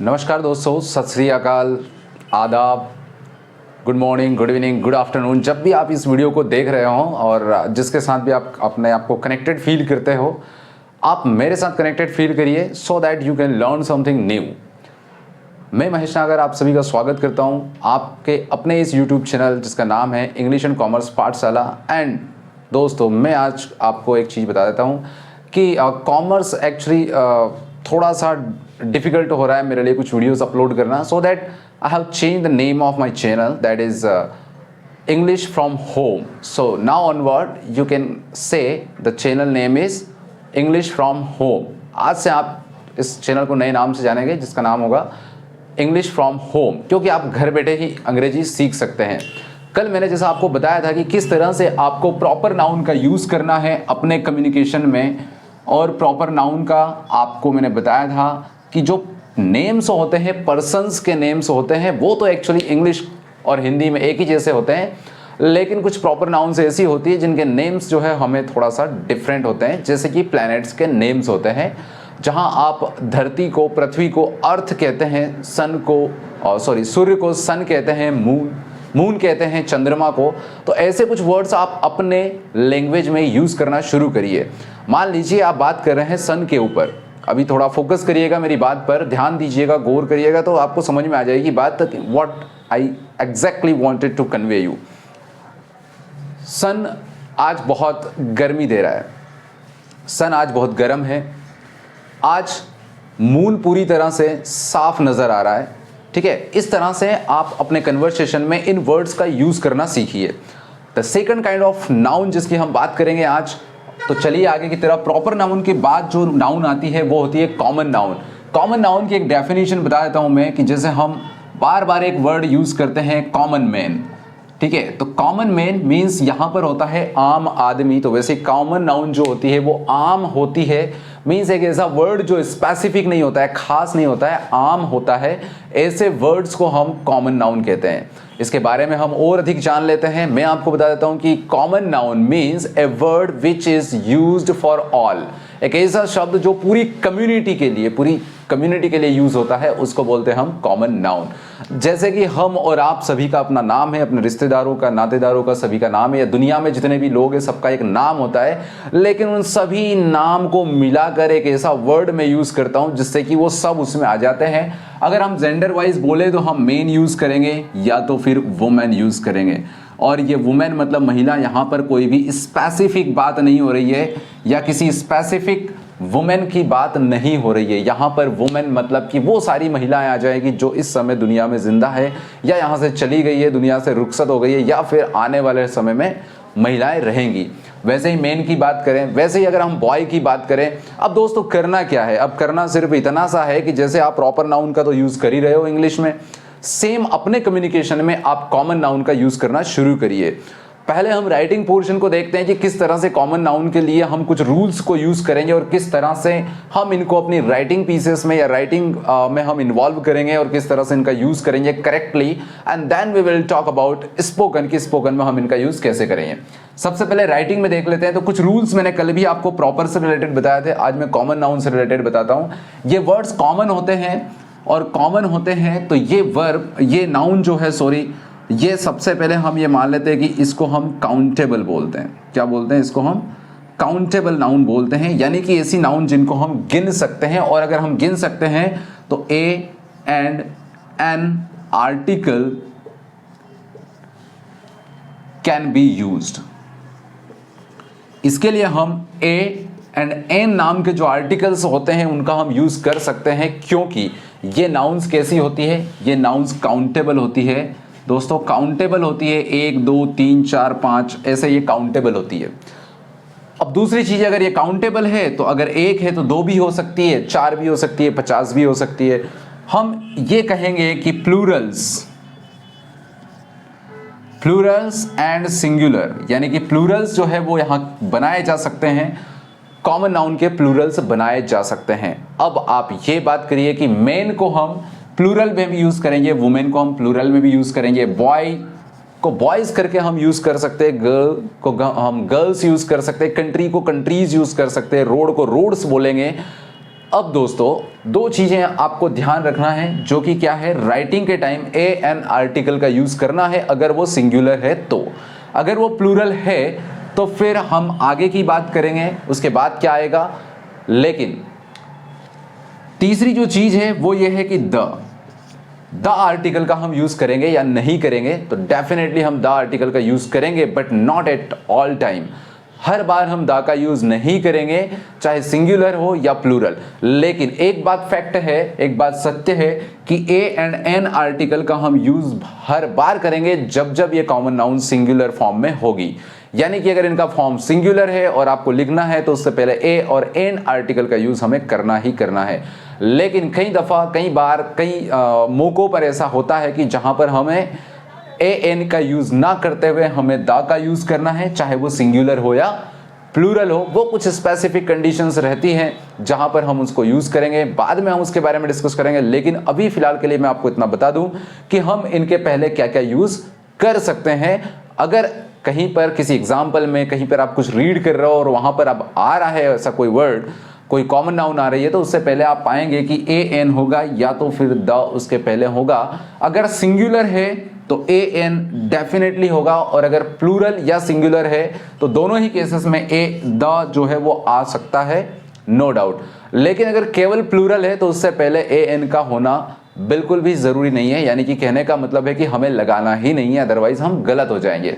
नमस्कार दोस्तों, सत श्री अकाल, आदाब, good morning, good evening, good afternoon. जब भी आप इस वीडियो को देख रहे हो और जिसके साथ भी आप अपने आप को कनेक्टेड फील करते हो, आप मेरे साथ कनेक्टेड फील करिए so that you can learn something new. मैं महेश नागर आप सभी का स्वागत करता हूं आपके अपने इस यूट्यूब चैनल जिसका नाम है इंग्लिश एंड कॉमर्स पाठशाला। एंड दोस्तों, मैं आज आपको एक चीज़ बता देता हूं कि कॉमर्स एक्चुअली थोड़ा सा डिफ़िकल्ट हो रहा है मेरे लिए कुछ वीडियोस अपलोड करना, so that I have change the name of my channel, that is English from home. So now onward you can say the channel name is English from home. आज से आप इस चैनल को नए नाम से जानेंगे जिसका नाम होगा English from home, क्योंकि आप घर बैठे ही अंग्रेजी सीख सकते हैं। कल मैंने जैसा आपको बताया था कि किस तरह से आपको प्रॉपर नाउन का यूज़ करना है अपने कम्युनिकेशन में, और प्रॉपर नाउन का आपको मैंने बताया था कि जो नेम्स होते हैं, पर्सन्स के नेम्स होते हैं, वो तो एक्चुअली इंग्लिश और हिंदी में एक ही जैसे होते हैं, लेकिन कुछ प्रॉपर नाउन्स ऐसी होती है जिनके नेम्स जो है हमें थोड़ा सा डिफरेंट होते हैं। जैसे कि प्लैनेट्स के नेम्स होते हैं, जहां आप धरती को, पृथ्वी को अर्थ कहते हैं, सन को सूर्य को सन कहते हैं, मून कहते हैं चंद्रमा को। तो ऐसे कुछ वर्ड्स आप अपने लैंग्वेज में यूज़ करना शुरू करिए। मान लीजिए आप बात कर रहे हैं सन के ऊपर, अभी थोड़ा फोकस करिएगा मेरी बात पर, ध्यान दीजिएगा, गौर करिएगा, तो आपको समझ में आ जाएगी बात what I exactly wanted to convey you. सन आज बहुत गर्मी दे रहा है, सन आज बहुत गर्म है, आज मून पूरी तरह से साफ नज़र आ रहा है, ठीक है। इस तरह से आप अपने कन्वर्सेशन में इन वर्ड्स का यूज़ करना सीखिए। The second kind of noun जिसकी हम बात करेंगे आज, तो चलिए आगे की तरफ। प्रॉपर नाउन के बाद जो नाउन आती है वो होती है कॉमन नाउन। कॉमन नाउन की एक डेफिनेशन बता देता हूँ मैं, कि जैसे हम बार बार एक वर्ड यूज़ करते हैं कॉमन मैन, ठीक है। तो कॉमन मैन मीन्स यहाँ पर होता है आम आदमी। तो वैसे कॉमन नाउन जो होती है वो आम होती है, मीन्स एक ऐसा वर्ड जो स्पेसिफिक नहीं होता है, खास नहीं होता है, आम होता है। ऐसे वर्ड्स को हम कॉमन नाउन कहते हैं। इसके बारे में हम और अधिक जान लेते हैं। मैं आपको बता देता हूँ कि common noun means a word which is used for all. एक ऐसा शब्द जो पूरी कम्युनिटी के लिए यूज होता है, उसको बोलते हैं हम कॉमन नाउन। जैसे कि हम और आप सभी का अपना नाम है, अपने रिश्तेदारों का, नातेदारों का सभी का नाम है, या दुनिया में जितने भी लोग हैं सबका एक नाम होता है, लेकिन उन सभी नाम को मिलाकर एक ऐसा वर्ड में यूज करता हूं जिससे कि वो सब उसमें आ जाते हैं। अगर हम जेंडर वाइज बोले तो हम मेन यूज करेंगे या तो फिर वुमेन यूज करेंगे। और ये वुमेन मतलब महिला, यहाँ पर कोई भी स्पेसिफिक बात नहीं हो रही है या किसी स्पेसिफिक वुमेन की बात नहीं हो रही है। यहाँ पर वुमेन मतलब कि वो सारी महिलाएं आ जाएगी जो इस समय दुनिया में जिंदा है, या यहाँ से चली गई है, दुनिया से रुखसत हो गई है, या फिर आने वाले समय में महिलाएं रहेंगी। वैसे ही मेन की बात करें, वैसे ही अगर हम बॉय की बात करें, अब दोस्तों करना क्या है, अब करना सिर्फ इतना सा है कि जैसे आप प्रॉपर नाउन का तो यूज़ कर ही रहे हो इंग्लिश में, सेम अपने कम्युनिकेशन में आप कॉमन नाउन का यूज़ करना शुरू करिए। पहले हम राइटिंग पोर्शन को देखते हैं कि किस तरह से कॉमन नाउन के लिए हम कुछ रूल्स को यूज़ करेंगे और किस तरह से हम इनको अपनी राइटिंग पीसेस में या राइटिंग में हम इन्वॉल्व करेंगे और किस तरह से इनका यूज़ करेंगे correctly. And then we will talk about spoken, कि स्पोकन में हम इनका यूज़ कैसे करेंगे। सबसे पहले राइटिंग में देख लेते हैं। तो कुछ रूल्स मैंने कल भी आपको प्रॉपर से रिलेटेड बताए थे, आज मैं कॉमन नाउन से रिलेटेड बताता हूँ। ये वर्ड्स कॉमन होते हैं, और कॉमन होते हैं तो ये वर्ब, ये नाउन जो है, ये सबसे पहले हम ये मान लेते हैं कि इसको हम काउंटेबल बोलते हैं। क्या बोलते हैं? इसको हम काउंटेबल नाउन बोलते हैं, यानी कि ऐसी नाउन जिनको हम गिन सकते हैं। और अगर हम गिन सकते हैं तो A and an article can be used. इसके लिए हम ए एंड एन नाम के जो आर्टिकल्स होते हैं उनका हम यूज कर सकते हैं, क्योंकि ये नाउन्स कैसी होती है, ये नाउन्स काउंटेबल होती है दोस्तों, काउंटेबल होती है। 1 2 3 4 5 ऐसे ये काउंटेबल होती है। अब दूसरी चीज, अगर ये काउंटेबल है तो अगर 1 है तो 2 भी हो सकती है, 4 भी हो सकती है, 50 भी हो सकती है। हम ये कहेंगे कि प्लूरल्स एंड सिंगुलर, यानी कि प्लूरल्स जो है वो यहां बनाए जा सकते हैं, कॉमन नाउन के प्लूरल्स बनाए जा सकते हैं। अब आप ये बात करिए कि मेन को हम प्लूरल में भी यूज करेंगे, वुमेन को हम प्लूरल में भी यूज करेंगे, बॉय को बॉयज करके हम यूज कर सकते हैं, गर्ल को हम गर्ल्स यूज कर सकते हैं, कंट्री को कंट्रीज यूज कर सकते हैं, रोड को रोड्स बोलेंगे, अब दोस्तों दो चीजें आपको ध्यान रखना है, जो कि क्या है, राइटिंग के टाइम ए एन आर्टिकल का यूज करना है अगर वो सिंगुलर है तो। अगर वो प्लूरल है तो फिर हम आगे की बात करेंगे, उसके बाद क्या आएगा। लेकिन तीसरी जो चीज है वो ये है कि द आर्टिकल का हम यूज करेंगे या नहीं करेंगे। तो डेफिनेटली हम द आर्टिकल का यूज करेंगे, but not at all time. हर बार हम द का यूज नहीं करेंगे, चाहे सिंगुलर हो या प्लूरल। लेकिन एक बात फैक्ट है, एक बात सत्य है कि ए एंड एन आर्टिकल का हम यूज हर बार करेंगे जब जब ये कॉमन नाउन सिंगुलर फॉर्म में होगी। यानी कि अगर इनका फॉर्म सिंगुलर है और आपको लिखना है तो उससे पहले ए और एन आर्टिकल का यूज हमें करना ही करना है। लेकिन कई दफा, कई बार, कई मौकों पर ऐसा होता है कि जहां पर हमें ए एन का यूज ना करते हुए हमें द का यूज करना है, चाहे वो सिंगुलर हो या प्लूरल हो। वो कुछ स्पेसिफिक कंडीशंस रहती हैं जहां पर हम उसको यूज करेंगे, बाद में हम उसके बारे में डिस्कस करेंगे। लेकिन अभी फिलहाल के लिए मैं आपको इतना बता दूं कि हम इनके पहले क्या क्या यूज कर सकते हैं। अगर कहीं पर किसी एग्जाम्पल में कहीं पर आप कुछ रीड कर रहे हो और वहां पर अब आ रहा है ऐसा कोई वर्ड, कोई कॉमन नाउन आ रही है, तो उससे पहले आप पाएंगे कि ए एन होगा या तो फिर द उसके पहले होगा। अगर सिंगुलर है तो ए एन डेफिनेटली होगा, और अगर प्लूरल या सिंगुलर है तो दोनों ही केसेस में ए द जो है वो आ सकता है, नो डाउट। लेकिन अगर केवल प्लूरल है तो उससे पहले ए एन का होना बिल्कुल भी जरूरी नहीं है। यानी कि कहने का मतलब है कि हमें लगाना ही नहीं है, अदरवाइज हम गलत हो जाएंगे।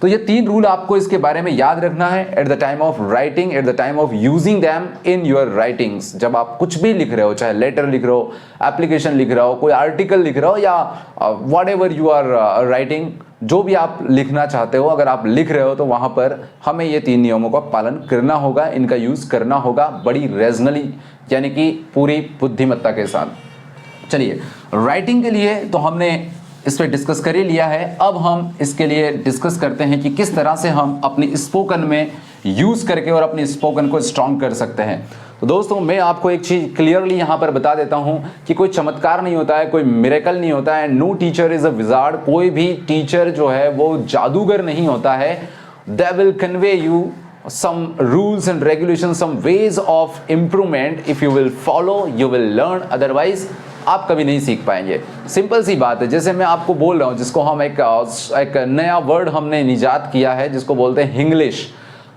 तो ये 3 रूल आपको इसके बारे में याद रखना है at the time of writing, at the time of using them in your writings. जब आप कुछ भी लिख रहे हो, चाहे लेटर लिख रहे हो, एप्लीकेशन लिख रहे हो, कोई आर्टिकल लिख रहे हो, या whatever you are writing, जो भी आप लिखना चाहते हो, अगर आप लिख रहे हो तो वहां पर हमें ये 3 नियमों का पालन करना होगा, इनका यूज करना होगा बड़ी रेजनली, यानी कि पूरी बुद्धिमत्ता के साथ। चलिए, राइटिंग के लिए तो हमने इस पर डिस्कस कर ही लिया है। अब हम इसके लिए डिस्कस करते हैं कि किस तरह से हम अपनी स्पोकन में यूज करके और अपनी स्पोकन को स्ट्रॉन्ग कर सकते हैं। तो दोस्तों, मैं आपको एक चीज क्लियरली यहां पर बता देता हूं कि कोई चमत्कार नहीं होता है, कोई मिरेकल नहीं होता है। No teacher is a wizard. कोई भी टीचर जो है वो जादूगर नहीं होता है। They will convey you some rules and regulations, some ways of improvement. If you will follow, you will learn. Otherwise आप कभी नहीं सीख पाएंगे। सिंपल सी बात है, जैसे मैं आपको बोल रहा हूँ, जिसको हम एक नया वर्ड हमने निजात किया है, जिसको बोलते हैं Hinglish.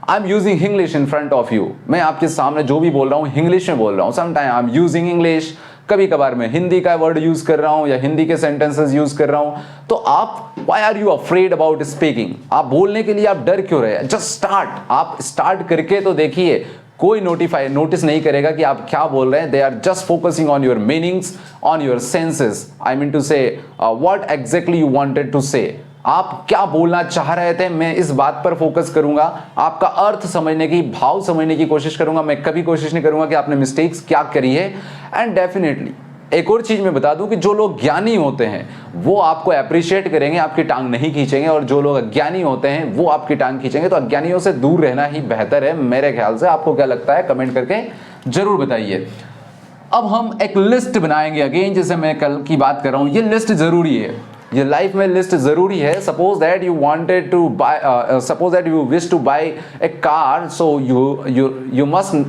I am using Hinglish in front of you. मैं आपके सामने जो भी बोल रहा हूँ हिंग्लिश में बोल रहा हूँ। Sometime I am using English, कभी कभार मैं हिंदी का वर्ड यूज कर रहा हूं या हिंदी के सेंटेंसेस यूज कर रहा हूं। तो आप, why are you afraid about speaking? आप बोलने के लिए आप डर क्यों रहे? Just start. आप स्टार्ट करके तो देखिए, कोई नोटिस नहीं करेगा कि आप क्या बोल रहे हैं। They are just focusing on your meanings, on your senses. I mean to say what exactly you wanted to say. आप क्या बोलना चाह रहे थे, मैं इस बात पर फोकस करूंगा। आपका अर्थ समझने की, भाव समझने की कोशिश करूंगा। मैं कभी कोशिश नहीं करूंगा कि आपने मिस्टेक्स क्या करी है। एंड डेफिनेटली एक और चीज मैं बता दूं कि जो लोग ज्ञानी होते हैं वो आपको अप्रिशिएट करेंगे, आपकी टांग नहीं खींचेंगे, और जो लोग अज्ञानी होते हैं वो आपकी टांग खींचेंगे। तो अज्ञानियों से दूर रहना ही बेहतर है मेरे ख्याल से। आपको क्या लगता है, कमेंट करके जरूर बताइए। अब हम एक लिस्ट बनाएंगे अगेन, जैसे मैं कल की बात कर रहा हूं। ये लिस्ट जरूरी है, ये लाइफ में लिस्ट जरूरी है। Suppose that you wanted to buy, suppose that you wish to buy a car, so you must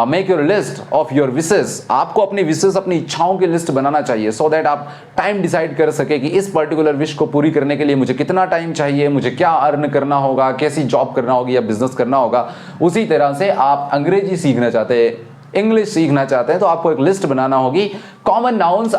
make your list of your wishes. आपको अपनी विशेस, अपनी इच्छाओं की लिस्ट बनाना चाहिए, सो दैट आप टाइम डिसाइड कर सके कि इस पर्टिकुलर विश को पूरी करने के लिए मुझे कितना टाइम चाहिए, मुझे क्या अर्न करना होगा, कैसी जॉब करना होगी या बिजनेस करना होगा। उसी तरह से आप अंग्रेजी सीखना चाहते हैं, इंग्लिश सीखना चाहते हैं, तो आपको एक लिस्ट बनाना होगी। कॉमन नाउन्स,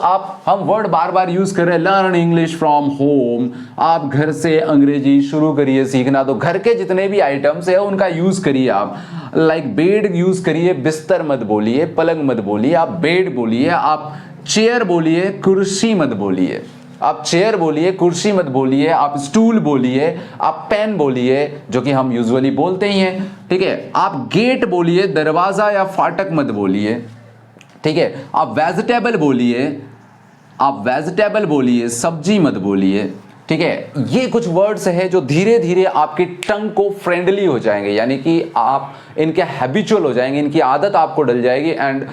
हम वर्ड बार बार यूज कर रहे हैं, लर्न इंग्लिश फ्रॉम होम। आप घर से अंग्रेजी शुरू करिए सीखना। तो घर के जितने भी आइटम्स है उनका यूज करिए आप। लाइक बेड यूज करिए, बिस्तर मत बोलिए, पलंग मत बोलिए, आप बेड बोलिए, आप चेयर बोलिए, कुर्सी मत बोलिए। आप चेयर बोलिए, कुर्सी मत बोलिए, आप स्टूल बोलिए, आप पेन बोलिए, जो कि हम यूजुअली बोलते ही हैं, ठीक है। आप गेट बोलिए, दरवाजा या फाटक मत बोलिए, ठीक है। आप वेजिटेबल बोलिए, आप वेजिटेबल बोलिए, सब्जी मत बोलिए, ठीक है। ये कुछ वर्ड्स हैं जो धीरे धीरे आपकी टंग को फ्रेंडली हो जाएंगे, यानी कि आप इनके हैबिचुअल हो जाएंगे, इनकी आदत आपको डल जाएगी। एंड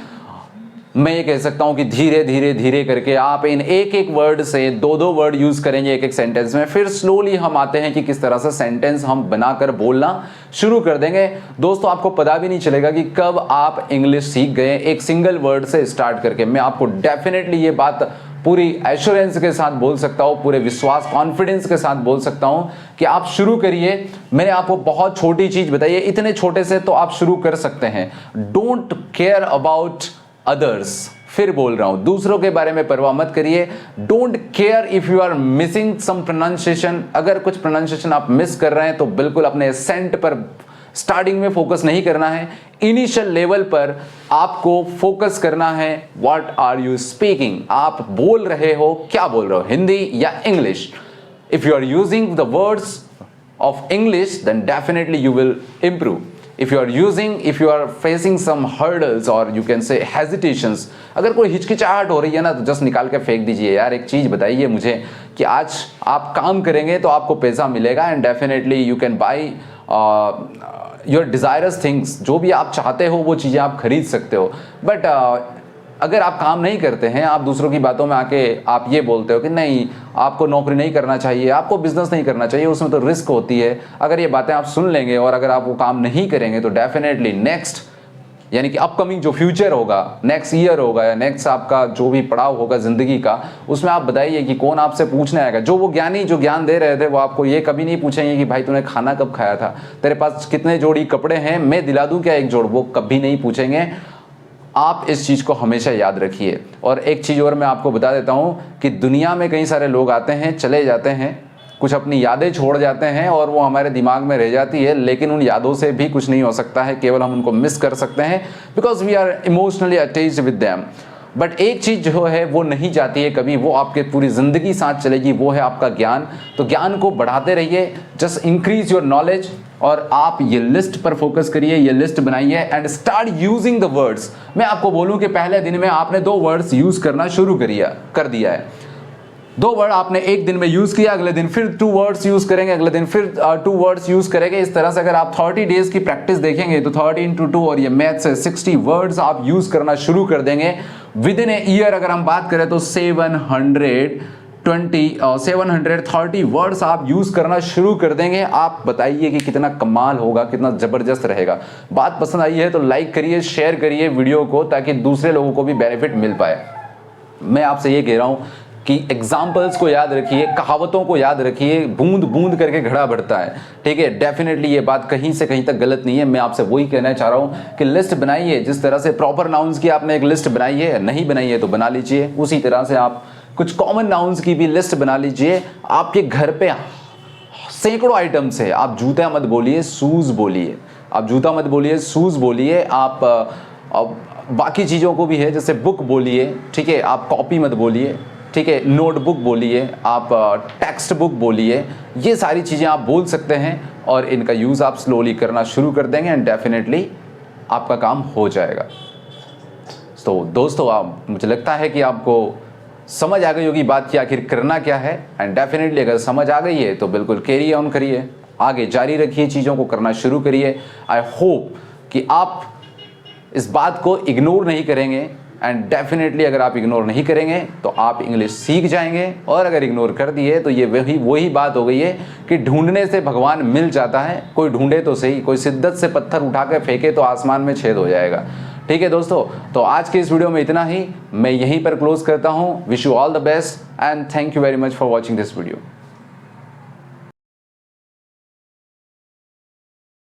मैं ये कह सकता हूं कि धीरे धीरे धीरे करके आप इन एक एक वर्ड से दो दो वर्ड यूज करेंगे एक एक सेंटेंस में, फिर स्लोली हम आते हैं कि किस तरह से सेंटेंस हम बनाकर बोलना शुरू कर देंगे। दोस्तों आपको पता भी नहीं चलेगा कि कब आप इंग्लिश सीख गए एक सिंगल वर्ड से स्टार्ट करके। मैं आपको डेफिनेटली ये बात पूरी एश्योरेंस के साथ बोल सकता हूं, पूरे विश्वास कॉन्फिडेंस के साथ बोल सकता हूं कि आप शुरू करिए। मैंने आपको बहुत छोटी चीज बताई है, इतने छोटे से तो आप शुरू कर सकते हैं। डोंट केयर अबाउट अदर्स, फिर बोल रहा हूं, दूसरों के बारे में परवाह मत करिए। Don't care if you are missing some pronunciation, अगर कुछ प्रोनाउंसिएशन आप मिस कर रहे हैं तो बिल्कुल अपने एसेंट पर स्टार्टिंग में फोकस नहीं करना है। इनिशियल लेवल पर आपको फोकस करना है। व्हाट आर यू स्पीकिंग, आप बोल रहे हो, क्या बोल रहे हो, हिंदी या English. If you are using the words of English, then definitely you will improve. If you are facing some hurdles or you can say hesitations, अगर कोई हिचकिचाहट हो रही है ना तो जस्ट निकाल के फेंक दीजिए। यार एक चीज बताइए मुझे कि आज आप काम करेंगे तो आपको पैसा मिलेगा and definitely you can buy your desirous things, जो भी आप चाहते हो वो चीज़ें आप खरीद सकते हो। बट अगर आप काम नहीं करते हैं, आप दूसरों की बातों में आके आप ये बोलते हो कि नहीं आपको नौकरी नहीं करना चाहिए, आपको बिजनेस नहीं करना चाहिए, उसमें तो रिस्क होती है। अगर ये बातें आप सुन लेंगे और अगर आप वो काम नहीं करेंगे तो डेफिनेटली नेक्स्ट यानी कि अपकमिंग जो फ्यूचर होगा, नेक्स्ट ईयर होगा या नेक्स्ट आपका जो भी पड़ाव होगा ज़िंदगी का, उसमें आप बताइए कि कौन आपसे पूछने आएगा। जो वो ज्ञानी जो ज्ञान दे रहे थे वो आपको ये कभी नहीं पूछेंगे कि भाई तूने खाना कब खाया था, तेरे पास कितने जोड़ी कपड़े हैं, मैं दिला दूं क्या एक जोड़, वो कभी नहीं पूछेंगे। आप इस चीज़ को हमेशा याद रखिए। और एक चीज़ और मैं आपको बता देता हूँ कि दुनिया में कई सारे लोग आते हैं चले जाते हैं, कुछ अपनी यादें छोड़ जाते हैं और वो हमारे दिमाग में रह जाती है, लेकिन उन यादों से भी कुछ नहीं हो सकता है, केवल हम उनको मिस कर सकते हैं because we are emotionally attached with them. But एक चीज़ जो है वो नहीं जाती है कभी, वो आपके पूरी ज़िंदगी साथ चलेगी, वो है आपका ज्ञान। तो ज्ञान को बढ़ाते रहिए, जस्ट इंक्रीज योर नॉलेज। और आप ये लिस्ट पर फोकस करिए, ये लिस्ट बनाइए and start using the words. मैं आपको बोलूं कि पहले दिन में आपने 2 वर्ड्स यूज करना शुरू कर दिया है। 2 वर्ड आपने एक दिन में यूज किया, अगले दिन फिर 2 वर्ड्स यूज करेंगे, अगले दिन फिर 2 वर्ड्स यूज करेंगे। इस तरह से अगर आप 30 डेज की प्रैक्टिस देखेंगे तो 30 into 2 और ये मैथ से 60 वर्ड्स आप यूज करना शुरू कर देंगे। विद इन ए ईयर अगर हम बात करें तो 730 वर्ड्स आप यूज करना शुरू कर देंगे। आप बताइए कि कितना कमाल होगा, कितना जबरदस्त रहेगा। बात पसंद आई है तो लाइक करिए, शेयर करिए वीडियो को, ताकि दूसरे लोगों को भी बेनिफिट मिल पाए। मैं आपसे ये कह रहा हूं कि एग्जाम्पल्स को याद रखिए, कहावतों को याद रखिए, बूंद बूंद करके घड़ा भरता है, ठीक है। डेफिनेटली ये बात कहीं से कहीं तक गलत नहीं है। मैं आपसे वही कहना चाह रहा हूँ कि लिस्ट बनाइए, जिस तरह से प्रॉपर नाउन्स की आपने एक लिस्ट बनाई है, नहीं बनाई है तो बना लीजिए, उसी तरह से आप कुछ कॉमन नाउन्स की भी लिस्ट बना लीजिए। आपके घर पे सैकड़ों आइटम्स है, आप जूता मत बोलिए, शूज़ बोलिए, आप जूता मत बोलिए, शूज़ बोलिए। आप बाकी चीज़ों को भी है, जैसे बुक बोलिए, ठीक है, आप कॉपी मत बोलिए, ठीक है, नोटबुक बोलिए, आप टेक्स्ट बुक बोलिए। ये सारी चीज़ें आप बोल सकते हैं और इनका यूज़ आप स्लोली करना शुरू कर देंगे एंड डेफिनेटली आपका काम हो जाएगा। तो दोस्तों मुझे लगता है कि आपको समझ आ गई होगी बात कि आखिर करना क्या है। एंड डेफिनेटली अगर समझ आ गई है तो बिल्कुल कैरी ऑन करिए, आगे जारी रखिए, चीज़ों को करना शुरू करिए। आई होप कि आप इस बात को इग्नोर नहीं करेंगे एंड डेफिनेटली अगर आप इग्नोर नहीं करेंगे तो आप इंग्लिश सीख जाएंगे। और अगर इग्नोर कर दिए तो ये वही बात हो गई है कि ढूंढने से भगवान मिल जाता है। कोई ढूंढे तो सही, कोई शिद्दत से पत्थर उठा के फेंके तो आसमान में छेद हो जाएगा। ठीक है दोस्तों, तो आज के इस वीडियो में इतना ही। मैं यहीं पर क्लोज करता हूँ। Wish you all the best and thank you very much for watching this video.